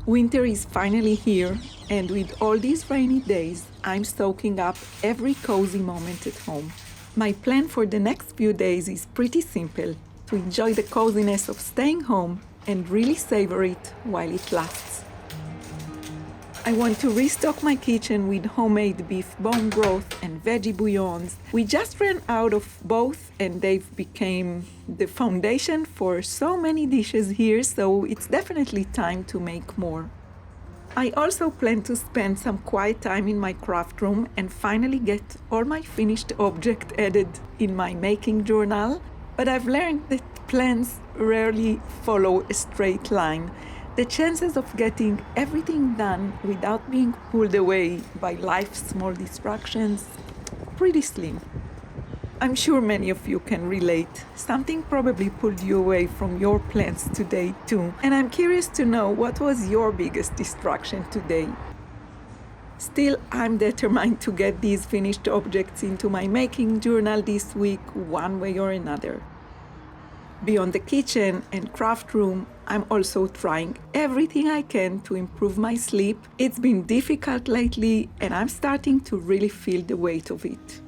Winter is finally here, and with all these rainy days, I'm soaking up every cozy moment at home. My plan for the next few days is pretty simple: to enjoy the coziness of staying home and really savor it while it lasts. I want to restock my kitchen with homemade beef bone broth and veggie bouillons. We just ran out of both and they've become the foundation for so many dishes here, so it's definitely time to make more. I also plan to spend some quiet time in my craft room and finally get all my finished objects added in my making journal, but I've learned that plans rarely follow a straight line. The chances of getting everything done without being pulled away by life's small distractions, pretty slim. I'm sure many of you can relate. Something probably pulled you away from your plans today too, and I'm curious to know what was your biggest distraction today. Still, I'm determined to get these finished objects into my making journal this week, one way or another. Beyond the kitchen and craft room, I'm also trying everything I can to improve my sleep. It's been difficult lately, and I'm starting to really feel the weight of it.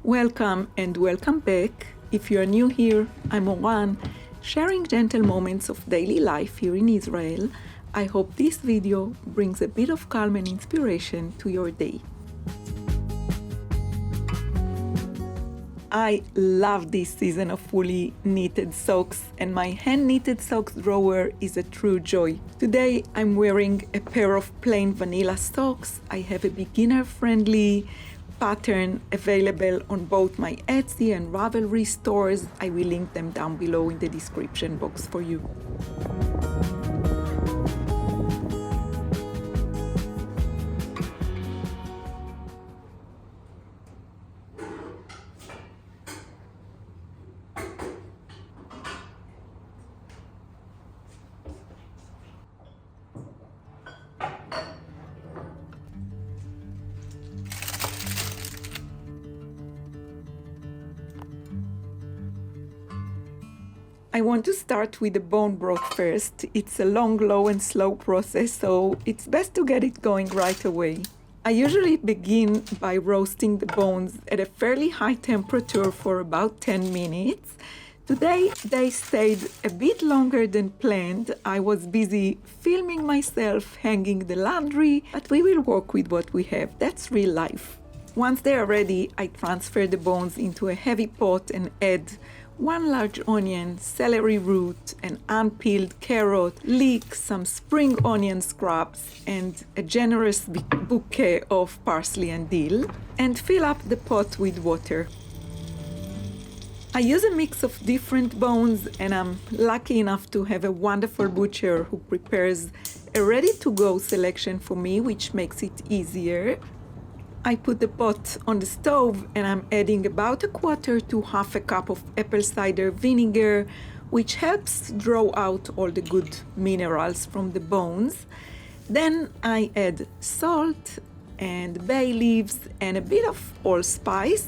Welcome and welcome back. If you are new here, I'm Momalron, sharing gentle moments of daily life here in Israel. I hope this video brings a bit of calm and inspiration to your day. I love this season of fully knitted socks, and my hand-knitted socks drawer is a true joy. Today I'm wearing a pair of plain vanilla socks. I have a beginner-friendly pattern available on both my Etsy and Ravelry stores. I will link them down below in the description box for you. I want to start with the bone broth first. It's a long, low and slow process, so it's best to get it going right away. I usually begin by roasting the bones at a fairly high temperature for about 10 minutes. Today they stayed a bit longer than planned. I was busy filming myself hanging the laundry, but we will work with what we have. That's real life. Once they are ready, I transfer the bones into a heavy pot and add 1 large onion, celery root, an unpeeled carrot, leek, some spring onion scraps, and a generous bouquet of parsley and dill, and fill up the pot with water. I use a mix of different bones, and I'm lucky enough to have a wonderful butcher who prepares a ready-to-go selection for me, which makes it easier. I put the pot on the stove and I'm adding about 1/4 to 1/2 cup of apple cider vinegar, which helps draw out all the good minerals from the bones. Then I add salt and bay leaves and a bit of allspice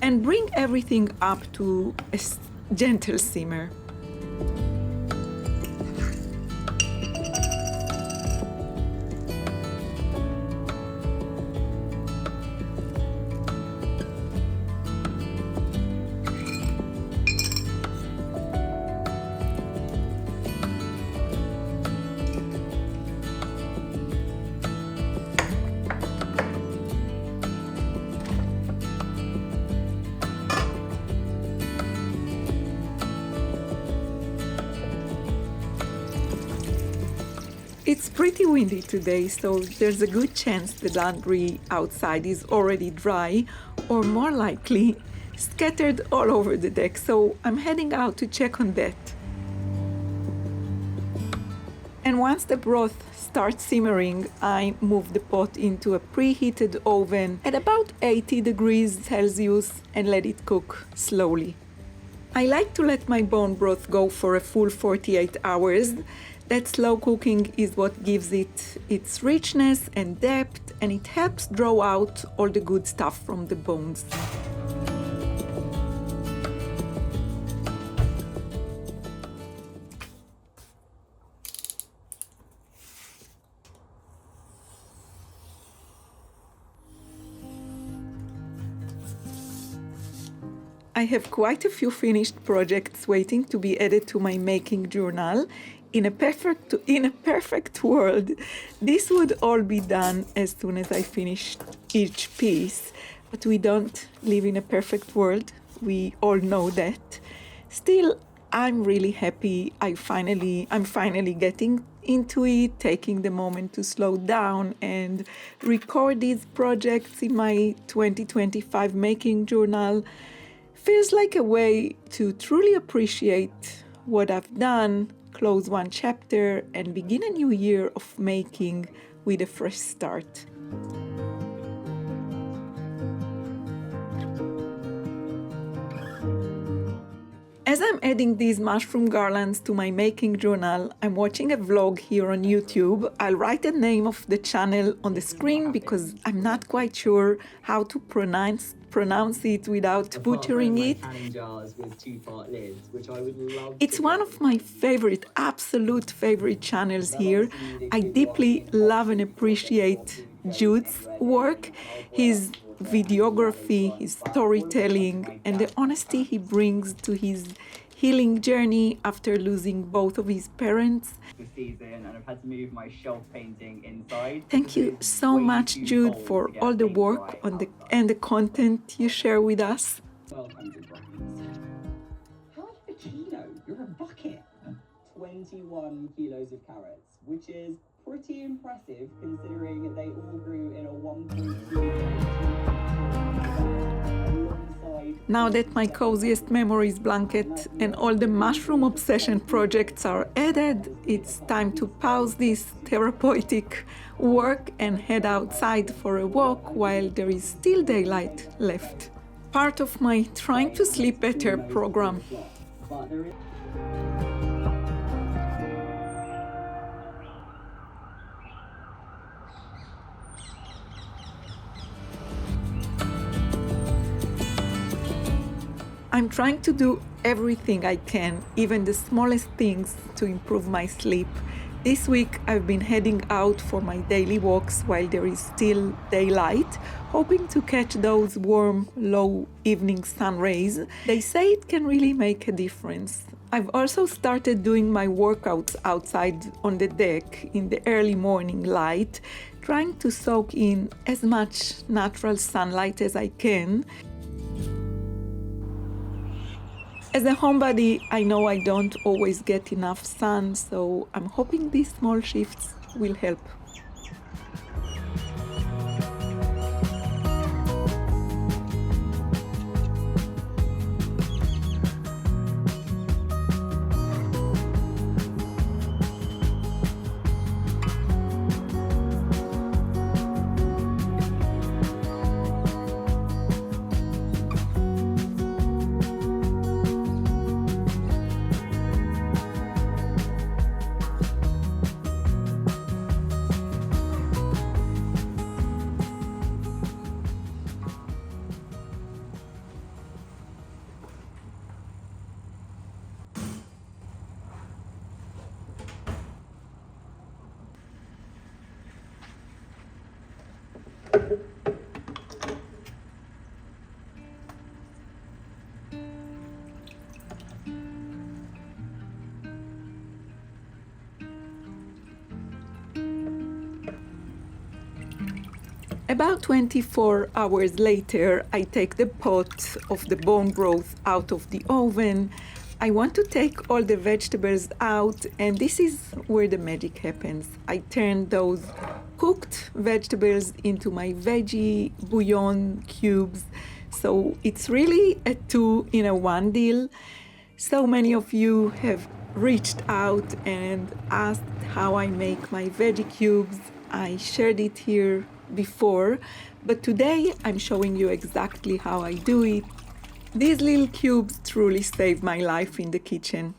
and bring everything up to a gentle simmer. It's pretty windy today, so there's a good chance the laundry outside is already dry, or more likely, scattered all over the deck, so I'm heading out to check on that. And once the broth starts simmering, I move the pot into a preheated oven at about 80 degrees Celsius and let it cook slowly. I like to let my bone broth go for a full 48 hours. That slow cooking is what gives it its richness and depth, and it helps draw out all the good stuff from the bones. I have quite a few finished projects waiting to be added to my making journal. In a perfect world, this would all be done as soon as I finish each piece. But we don't live in a perfect world. We all know that. Still, I'm really happy I'm finally getting into it, taking the moment to slow down and record these projects in my 2025 making journal. Feels like a way to truly appreciate what I've done, close one chapter, and begin a new year of making with a fresh start. As I'm adding these mushroom garlands to my making journal, I'm watching a vlog here on YouTube. I'll write the name of the channel on the screen because I'm not quite sure how to pronounce it without butchering it. It's one of my absolute favorite channels here. I deeply love and appreciate Jude's work, his videography, his storytelling, and the honesty he brings to his healing journey after losing both of his parents. Season, and I've had to move my shelf painting inside. Thank you so much, Jude, for all the work and the content you share with us. 1,200 grams. Half a kilo? You're a bucket. 21 kilos of carrots, which is pretty impressive considering they all grew in a 1.2 Now that my coziest memories blanket and all the mushroom obsession projects are added, it's time to pause this therapeutic work and head outside for a walk while there is still daylight left. Part of my Trying to Sleep Better program. I'm trying to do everything I can, even the smallest things, to improve my sleep. This week I've been heading out for my daily walks while there is still daylight, hoping to catch those warm, low evening sun rays. They say it can really make a difference. I've also started doing my workouts outside on the deck in the early morning light, trying to soak in as much natural sunlight as I can. As a homebody, I know I don't always get enough sun, so I'm hoping these small shifts will help. About 24 hours later, I take the pot of the bone broth out of the oven. I want to take all the vegetables out, and this is where the magic happens. I turn those cooked vegetables into my veggie bouillon cubes. So it's really a 2-in-1 deal. So many of you have reached out and asked how I make my veggie cubes. I shared it here before, but today I'm showing you exactly how I do it. These little cubes truly save my life in the kitchen.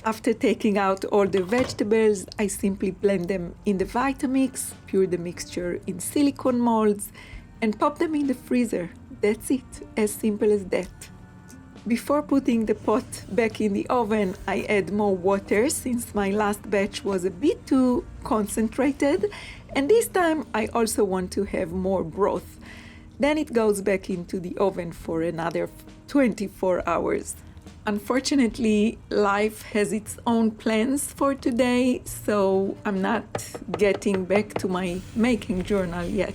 After taking out all the vegetables, I simply blend them in the Vitamix, pour the mixture in silicone molds, and pop them in the freezer. That's it, as simple as that. Before putting the pot back in the oven, I add more water since my last batch was a bit too concentrated, and this time I also want to have more broth. Then it goes back into the oven for another 24 hours. Unfortunately, life has its own plans for today, so I'm not getting back to my making journal yet.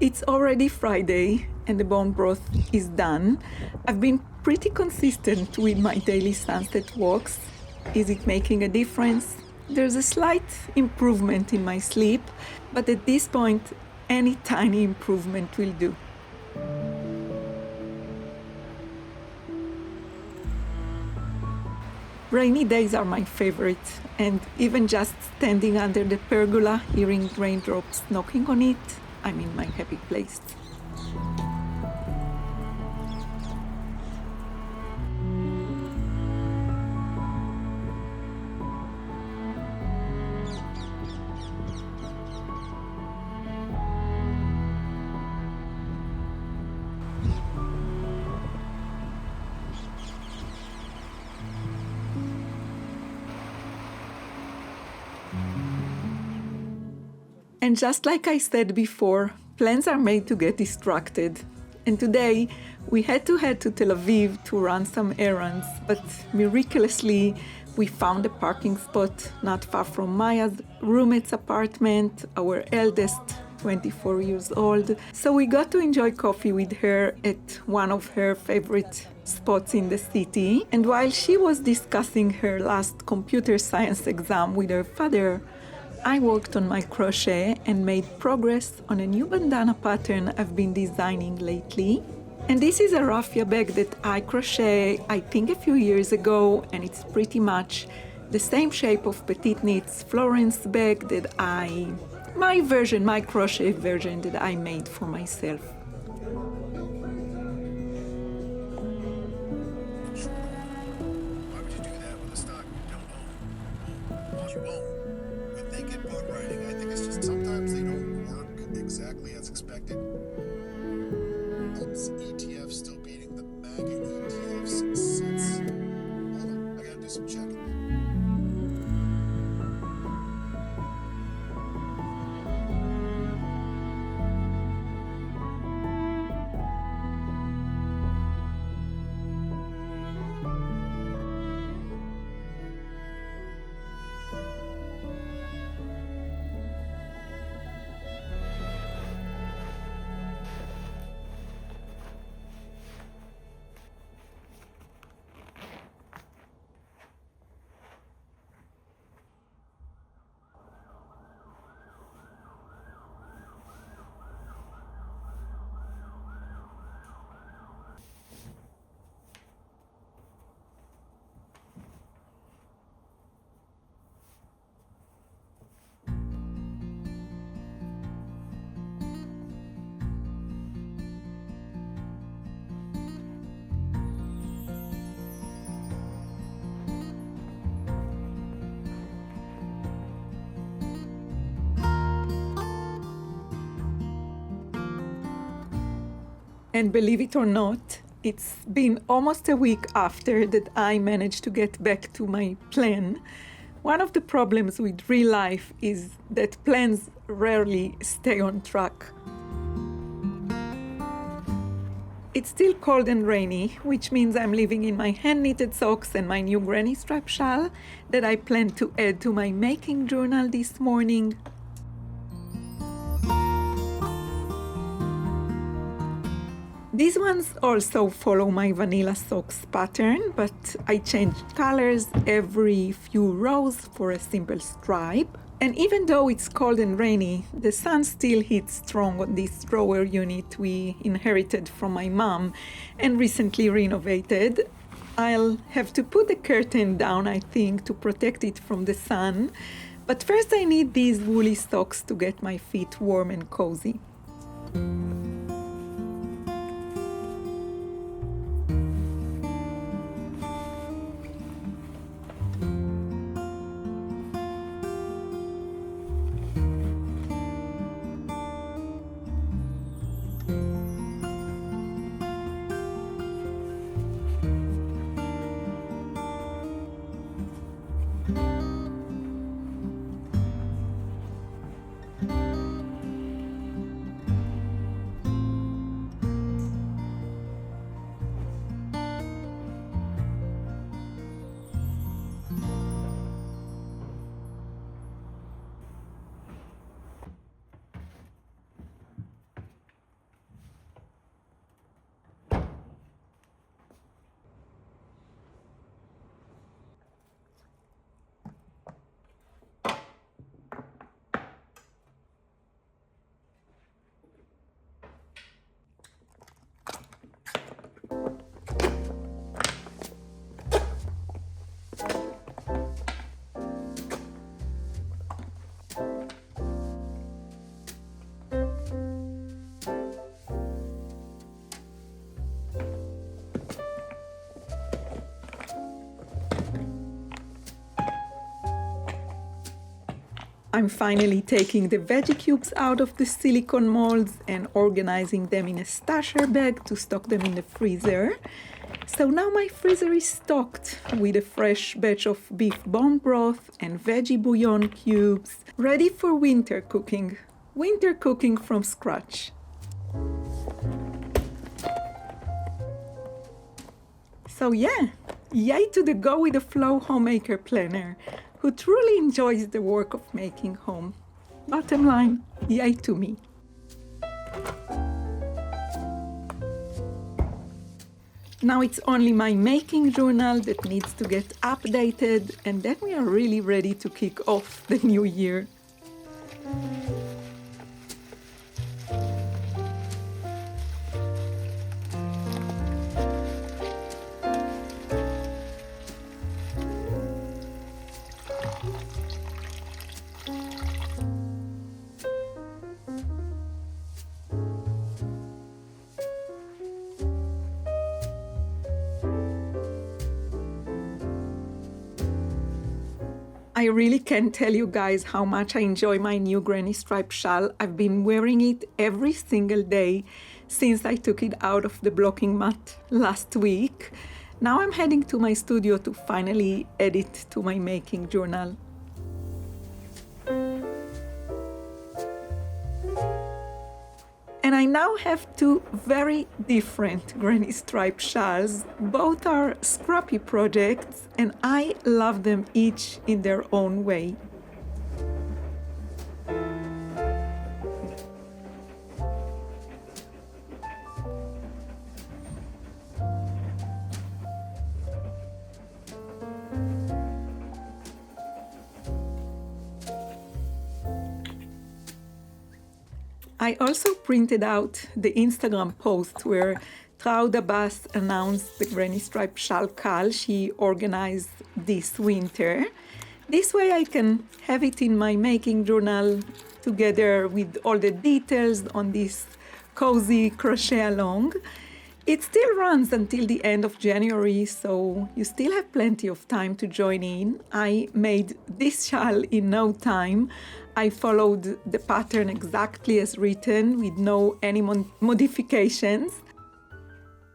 It's already Friday and the bone broth is done. I've been pretty consistent with my daily sunset walks. Is it making a difference? There's a slight improvement in my sleep, but at this point, any tiny improvement will do. Rainy days are my favorite, and even just standing under the pergola, hearing raindrops knocking on it, I'm in my happy place. And just like I said before, plans are made to get distracted. And today, we had to head to Tel Aviv to run some errands, but miraculously, we found a parking spot not far from Maya's roommate's apartment, our eldest, 24 years old. So we got to enjoy coffee with her at one of her favorite spots in the city. And while she was discussing her last computer science exam with her father, I worked on my crochet and made progress on a new bandana pattern I've been designing lately. And this is a raffia bag that I crochet, I think a few years ago, and it's pretty much the same shape of Petite Knits Florence bag that my crochet version that I made for myself. Why would you do that with a stock you don't own? Well, you won't. When they get boat riding, I think it's just sometimes they don't work exactly as expected. Is ETF still beating the MAGA ETFs since? Hold on, I gotta do some checking. And believe it or not, it's been almost a week after that I managed to get back to my plan. One of the problems with real life is that plans rarely stay on track. It's still cold and rainy, which means I'm living in my hand-knitted socks and my new granny strap shawl that I plan to add to my making journal this morning. These ones also follow my vanilla socks pattern, but I change colors every few rows for a simple stripe. And even though it's cold and rainy, the sun still hits strong on this drawer unit we inherited from my mom and recently renovated. I'll have to put the curtain down, I think, to protect it from the sun. But first I need these woolly socks to get my feet warm and cozy. I'm finally taking the veggie cubes out of the silicone molds and organizing them in a stasher bag to stock them in the freezer. So now my freezer is stocked with a fresh batch of beef bone broth and veggie bouillon cubes, ready for winter cooking. Winter cooking from scratch. So yeah, yay to the Go With The Flow homemaker planner, who truly enjoys the work of making home. Bottom line, yay to me. Now it's only my making journal that needs to get updated, and then we are really ready to kick off the new year. I really can't tell you guys how much I enjoy my new granny stripe shawl. I've been wearing it every single day since I took it out of the blocking mat last week. Now I'm heading to my studio to finally add it to my making journal. And I now have two very different granny stripe shawls. Both are scrappy projects and I love them each in their own way. I also printed out the Instagram post where Traud Abbas announced the granny stripe shawl call she organized this winter. This way I can have it in my making journal together with all the details on this cozy crochet along. It still runs until the end of January, so you still have plenty of time to join in. I made this shawl in no time. I followed the pattern exactly as written with no any modifications.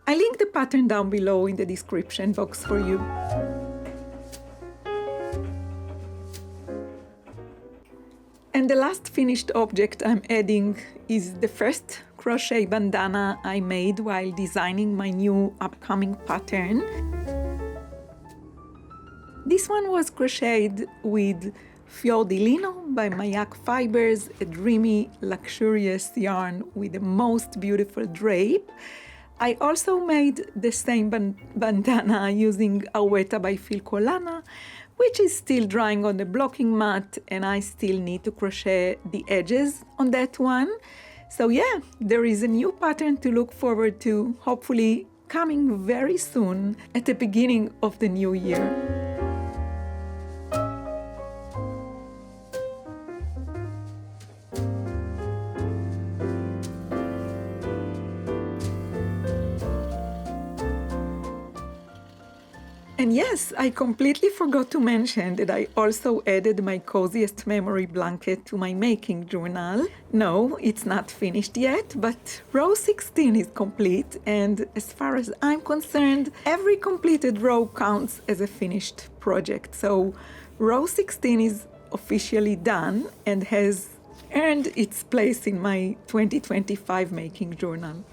I link the pattern down below in the description box for you. And the last finished object I'm adding is the first crochet bandana I made while designing my new upcoming pattern. This one was crocheted with Fior di Lino by Mayak Fibers, a dreamy, luxurious yarn with the most beautiful drape. I also made the same bandana using Aweta by Filcolana, which is still drying on the blocking mat, and I still need to crochet the edges on that one. So yeah, there is a new pattern to look forward to, hopefully coming very soon at the beginning of the new year. And yes, I completely forgot to mention that I also added my coziest memory blanket to my making journal. No, it's not finished yet, but row 16 is complete, and as far as I'm concerned, every completed row counts as a finished project. So row 16 is officially done and has earned its place in my 2025 making journal.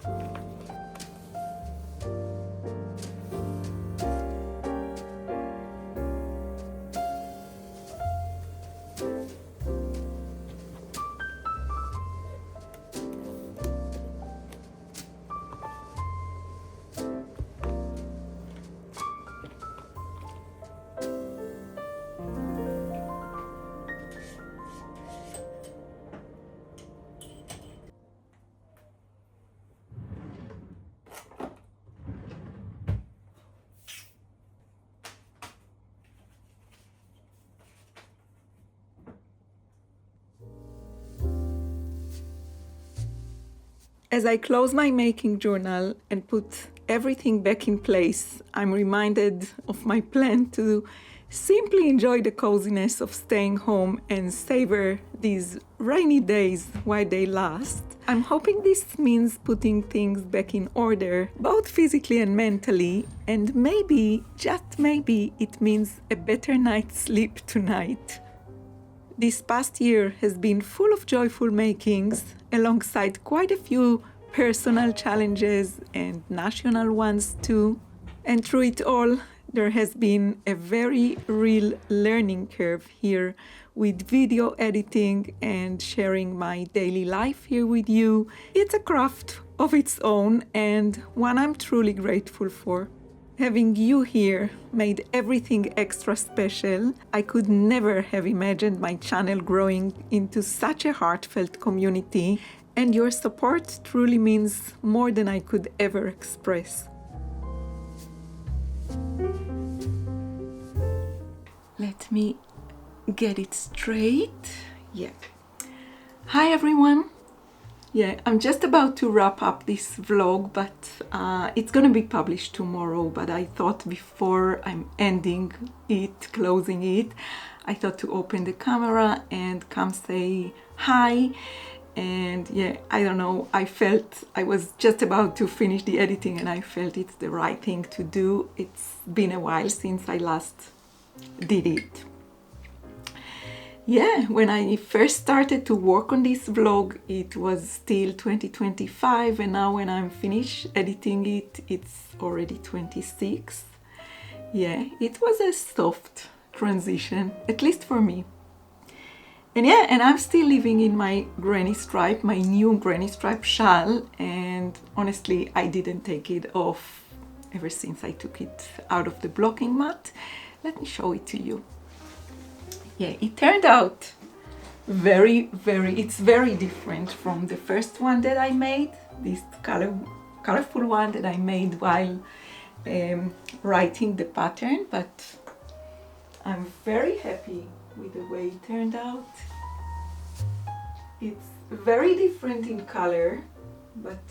As I close my making journal and put everything back in place, I'm reminded of my plan to simply enjoy the coziness of staying home and savor these rainy days while they last. I'm hoping this means putting things back in order, both physically and mentally, and maybe, just maybe, it means a better night's sleep tonight. This past year has been full of joyful makings, alongside quite a few personal challenges and national ones too. And through it all, there has been a very real learning curve here with video editing and sharing my daily life here with you. It's a craft of its own and one I'm truly grateful for. Having you here made everything extra special. I could never have imagined my channel growing into such a heartfelt community, and your support truly means more than I could ever express. Let me get it straight. Yeah. Hi everyone. Yeah, I'm just about to wrap up this vlog, but it's gonna be published tomorrow. But I thought before I'm ending it, closing it, I thought to open the camera and come say hi. And yeah, I don't know, I felt I was just about to finish the editing and I felt it's the right thing to do. It's been a while since I last did it. Yeah, when I first started to work on this vlog, it was still 2025, and now when I'm finished editing it, it's already 26. Yeah, it was a soft transition, at least for me. And yeah, and I'm still living in my granny stripe, my new granny stripe shawl, and honestly, I didn't take it off ever since I took it out of the blocking mat. Let me show it to you. Yeah, it turned out it's very different from the first one that I made, this colorful one that I made while writing the pattern, but I'm very happy with the way it turned out. It's very different in color, but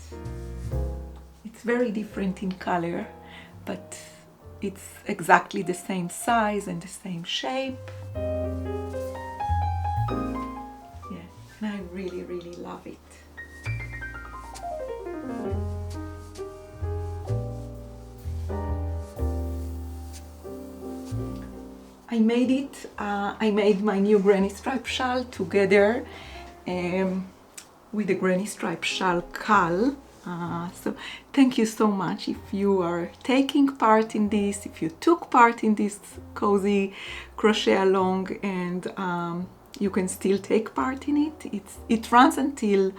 it's exactly the same size and the same shape. Yeah, and I really, really love it. I made my new granny stripe shawl together with the granny stripe shawl caul. So thank you so much if you are taking part in this, if you took part in this cozy crochet along, and you can still take part in it. It runs until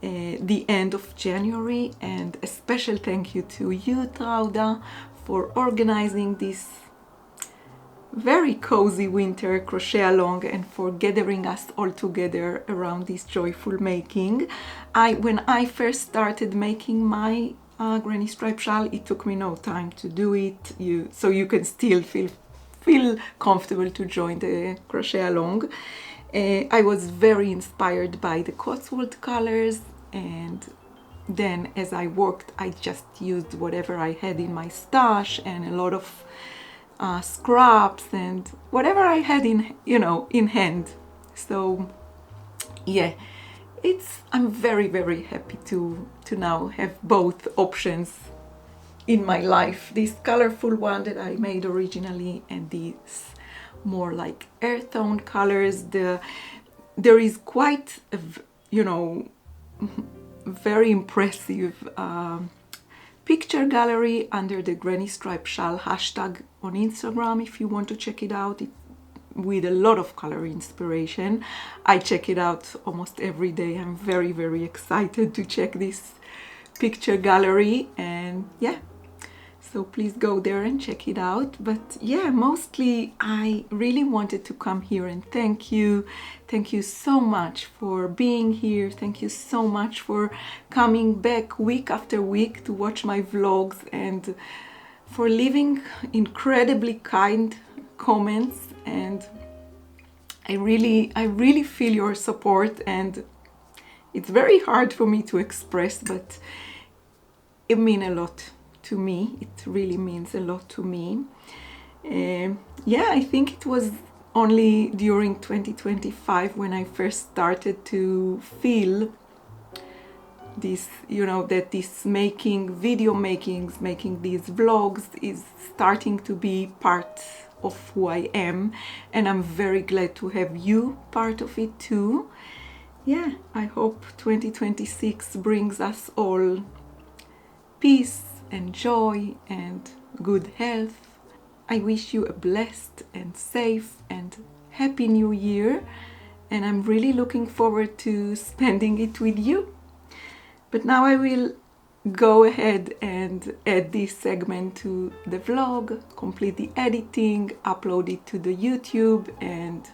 the end of January, and a special thank you to you, Trauda, for organizing this very cozy winter crochet along and for gathering us all together around this joyful making. When I first started making my granny stripe shawl, it took me no time to do it, so you can still feel comfortable to join the crochet along. I was very inspired by the Cotswold colors, and then as I worked, I just used whatever I had in my stash and a lot of scraps and whatever I had in hand. So yeah, I'm very, very happy to now have both options in my life, this colorful one that I made originally and these more like earth tone colors. There is quite a very impressive picture gallery under the Granny Stripe Shawl hashtag on Instagram if you want to check it out, with a lot of color inspiration. I check it out almost every day. I'm very, very excited to check this picture gallery, and yeah, so please go there and check it out. But yeah, mostly I really wanted to come here and thank you so much for being here. Thank you so much for coming back week after week to watch my vlogs and for leaving incredibly kind comments. And I really feel your support, and it's very hard for me to express, but it means a lot to me. It really means a lot to me. Yeah, I think it was only during 2025 when I first started to feel this, that this making these vlogs is starting to be part of who I am, and I'm very glad to have you part of it too. Yeah, I hope 2026 brings us all peace and joy and good health. I wish you a blessed and safe and happy new year, and I'm really looking forward to spending it with you. But now I will go ahead and add this segment to the vlog, complete the editing, upload it to the YouTube, and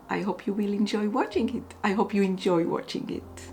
I hope you will enjoy watching it. I hope you enjoy watching it.